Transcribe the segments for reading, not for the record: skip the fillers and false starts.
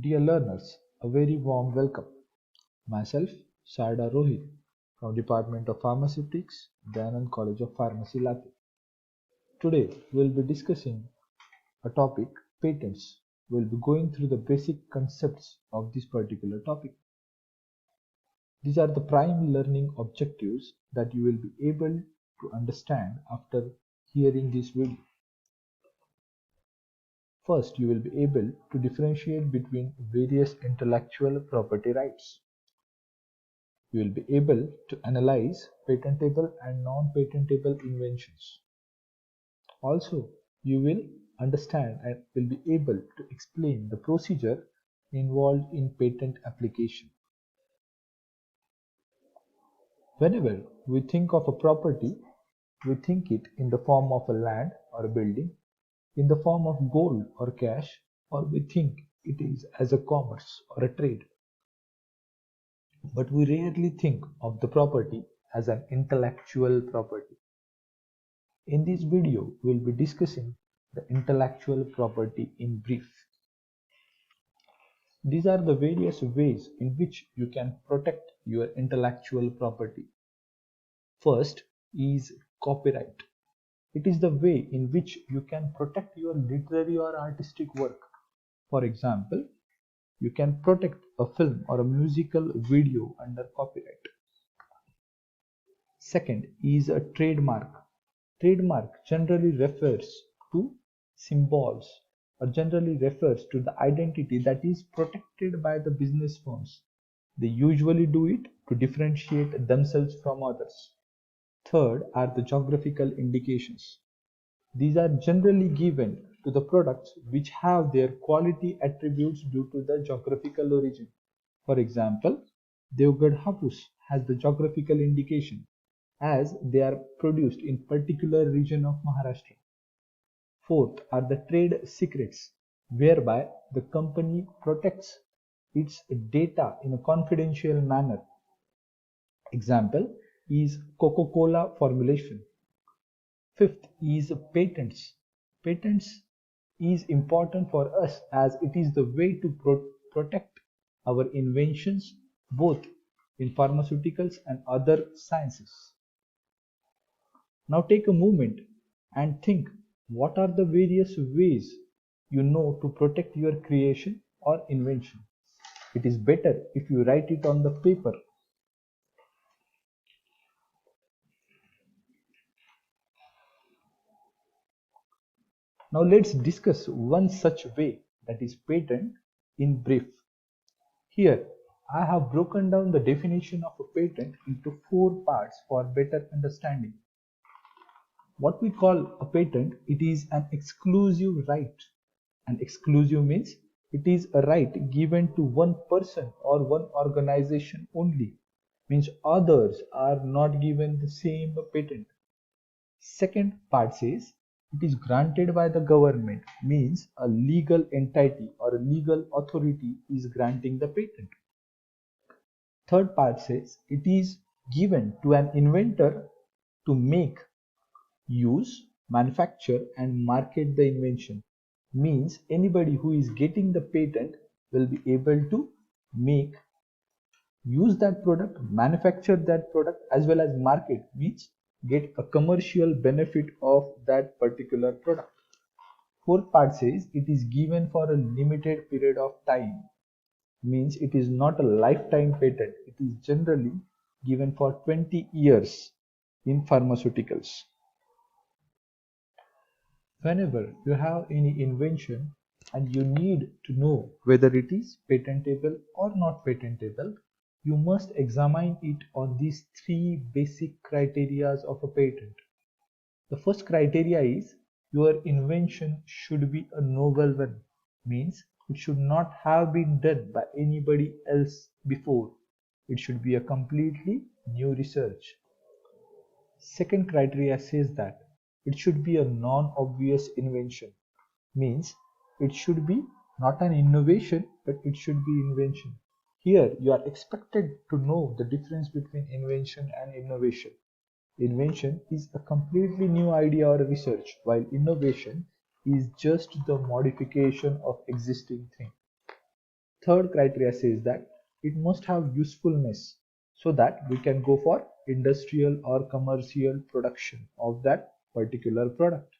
Dear learners, a very warm welcome. Myself, Sarda Rohit, from Department of Pharmaceutics, Dayanand College of Pharmacy, Latur. Today, we'll be discussing a topic, patents. We'll be going through the basic concepts of this particular topic. These are the prime learning objectives that you will be able to understand after hearing this video. First, you will be able to differentiate between various intellectual property rights. You will be able to analyze patentable and non-patentable inventions. Also, you will understand and will be able to explain the procedure involved in patent application. Whenever we think of a property, we think it in the form of a land or a building, in the form of gold or cash, or we think it is as a commerce or a trade. But we rarely think of the property as an intellectual property. In this video, we'll be discussing the intellectual property in brief. These are the various ways in which you can protect your intellectual property. First is copyright. It is the way in which you can protect your literary or artistic work. For example, you can protect a film or a musical video under copyright. Second is a trademark. Trademark generally refers to symbols or generally refers to the identity that is protected by the business firms. They usually do it to differentiate themselves from others. Third are the geographical indications. These are generally given to the products which have their quality attributes due to the geographical origin. For example, Devgad Hapus has the geographical indication as they are produced in particular region of Maharashtra. Fourth are the trade secrets, whereby the company protects its data in a confidential manner. Example is Coca-Cola formulation. Fifth is patents. Patents is important for us as it is the way to protect our inventions both in pharmaceuticals and other sciences. Now take a moment and think what are the various ways you know to protect your creation or invention. It is better if you write it on the paper. Now let's discuss one such way, that is patent, in brief. Here I have broken down the definition of a patent into 4 parts for better understanding. What we call a patent, it is an exclusive right. And exclusive means it is a right given to one person or one organization only. Means others are not given the same patent. Second part says it is granted by the government, means a legal entity or a legal authority is granting the patent. Third part says it is given to an inventor to make, use, manufacture and market the invention. Means anybody who is getting the patent will be able to make, use that product, manufacture that product as well as market, means get a commercial benefit of that particular product. Fourth part says it is given for a limited period of time, means it is not a lifetime patent. It is generally given for 20 years in pharmaceuticals. Whenever you have any invention and you need to know whether it is patentable or not patentable, you must examine it on these 3 basic criteria of a patent. The first criteria is your invention should be a novel one, means it should not have been done by anybody else before. It should be a completely new research. Second criteria says that it should be a non-obvious invention, means it should be not an innovation but it should be invention. Here you are expected to know the difference between invention and innovation. Invention is a completely new idea or research, while innovation is just the modification of existing thing. Third criteria says that it must have usefulness so that we can go for industrial or commercial production of that particular product.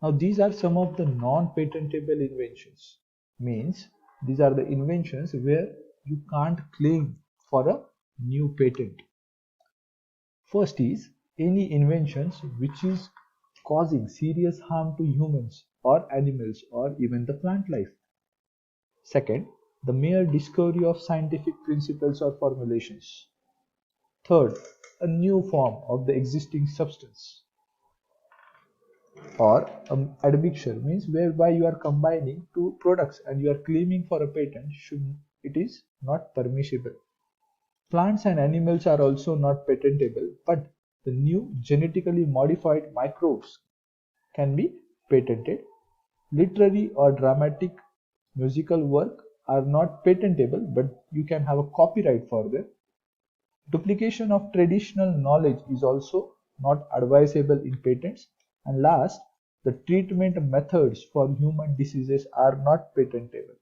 Now these are some of the non-patentable inventions. Means these are the inventions where you can't claim for a new patent. First is any inventions which is causing serious harm to humans or animals or even the plant life. Second, the mere discovery of scientific principles or formulations. Third, a new form of the existing substance. Or admixture means whereby you are combining two products and you are claiming for a patent, it is not permissible. Plants and animals are also not patentable, but the new genetically modified microbes can be patented. Literary or dramatic musical work are not patentable, but you can have a copyright for them. Duplication of traditional knowledge is also not advisable in patents. And last, the treatment methods for human diseases are not patentable.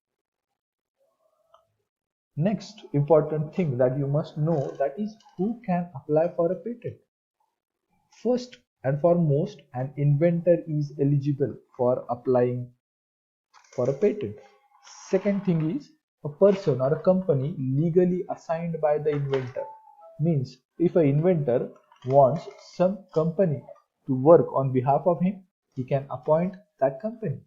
Next important thing that you must know, that is who can apply for a patent. First and foremost, an inventor is eligible for applying for a patent. Second thing is a person or a company legally assigned by the inventor. Means if an inventor wants some company to work on behalf of him, he can appoint that company.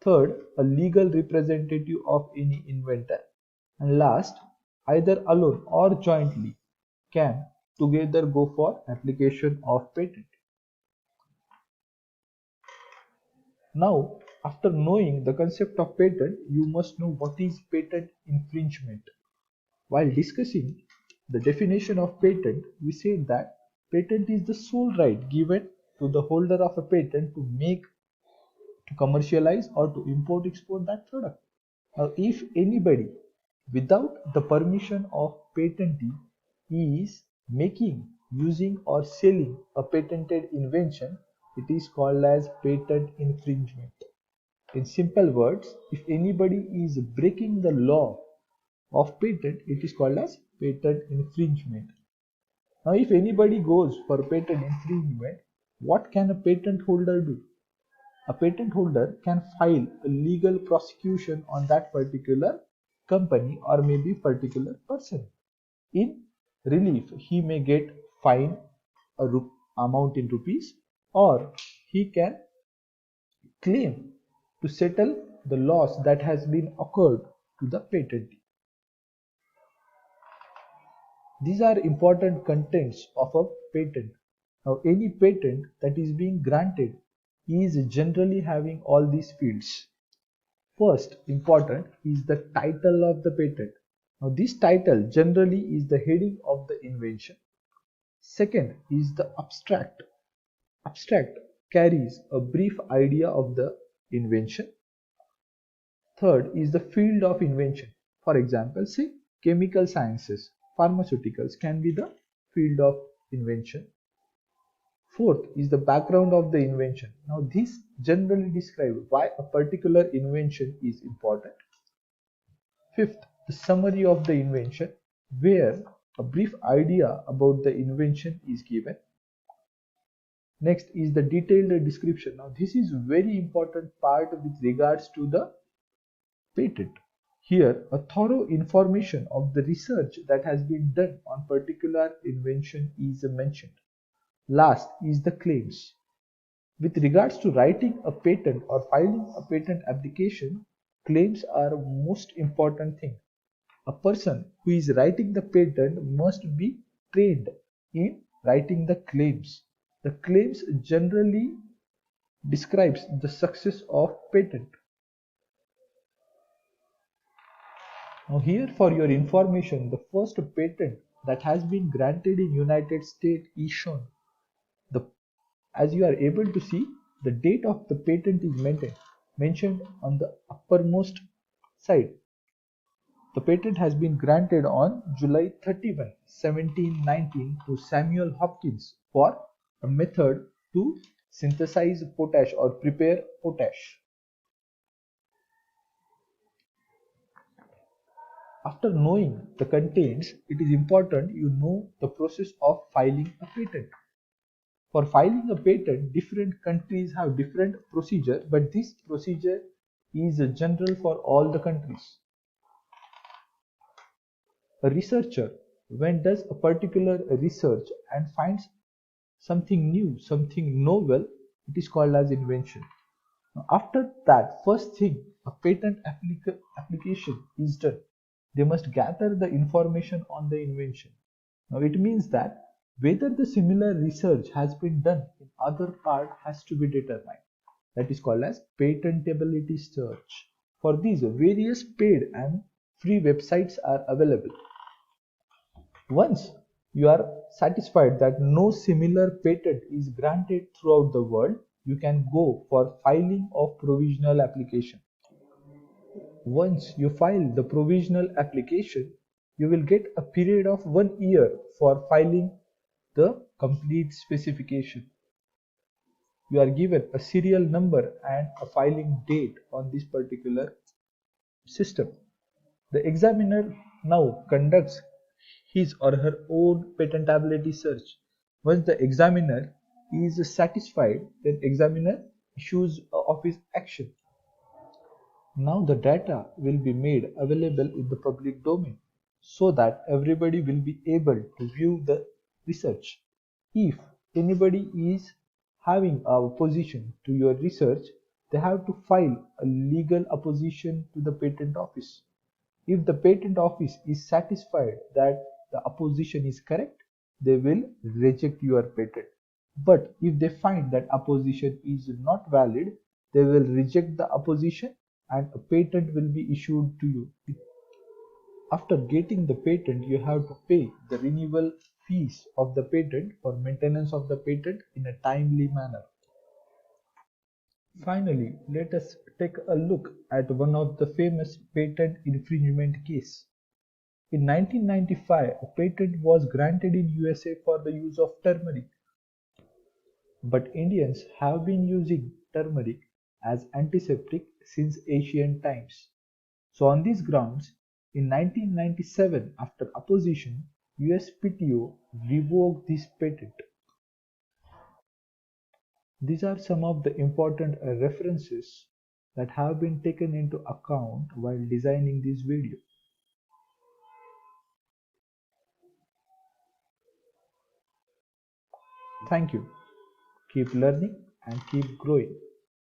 Third, a legal representative of any inventor. And last, either alone or jointly can together go for application of patent. Now, after knowing the concept of patent, you must know what is patent infringement. While discussing the definition of patent, we said that patent is the sole right given to the holder of a patent to make, to commercialize or to import export that product. Now, if anybody without the permission of patentee is making, using or selling a patented invention, it is called as patent infringement. In simple words, if anybody is breaking the law of patent, it is called as patent infringement. Now, if anybody goes for patent infringement, what can a patent holder do? A patent holder can file a legal prosecution on that particular company or maybe particular person. In relief, he may get fine amount in rupees, or he can claim to settle the loss that has been occurred to the patentee. These are important contents of a patent. Now, any patent that is being granted is generally having all these fields. First important is the title of the patent. Now, this title generally is the heading of the invention. Second is the abstract. Abstract carries a brief idea of the invention. Third is the field of invention. For example, say chemical sciences, pharmaceuticals can be the field of invention. Fourth is the background of the invention. Now this generally describes why a particular invention is important. Fifth, the summary of the invention, where a brief idea about the invention is given. Next is the detailed description. Now this is very important part with regards to the patent. Here, a thorough information of the research that has been done on particular invention is mentioned. Last is the claims. With regards to writing a patent or filing a patent application, claims are a most important thing. A person who is writing the patent must be trained in writing the claims. The claims generally describes the success of patent. Now here for your information, the first patent that has been granted in United States is shown. As you are able to see, the date of the patent is mentioned on the uppermost side. The patent has been granted on July 31, 1719 to Samuel Hopkins for a method to synthesize potash or prepare potash. After knowing the contents, it is important you know the process of filing a patent. For filing a patent, different countries have different procedure, but this procedure is general for all the countries. A researcher, when does a particular research and finds something new, something novel, it is called as invention. Now, after that, first thing, a patent application is done. They must gather the information on the invention. Now, it means that whether the similar research has been done in other part has to be determined. That is called as patentability search. For these, various paid and free websites are available. Once you are satisfied that no similar patent is granted throughout the world, you can go for filing of provisional application. Once you file the provisional application, you will get a period of 1 year for filing the complete specification. You are given a serial number and a filing date on this particular system. The examiner now conducts his or her own patentability search. Once the examiner is satisfied, then examiner issues of his action. Now the data will be made available in the public domain so that everybody will be able to view the research. If anybody is having a opposition to your research, they have to file a legal opposition to the patent office. If the patent office is satisfied that the opposition is correct, they will reject your patent. But if they find that opposition is not valid, they will reject the opposition and a patent will be issued to you. After getting the patent, you have to pay the renewal fees of the patent for maintenance of the patent in a timely manner. Finally, let us take a look at one of the famous patent infringement case. In 1995, a patent was granted in USA for the use of turmeric. But Indians have been using turmeric as antiseptic since ancient times. So on these grounds, in 1997, after opposition, USPTO revoked this patent. These are some of the important references that have been taken into account while designing this video. Thank you. Keep learning and keep growing.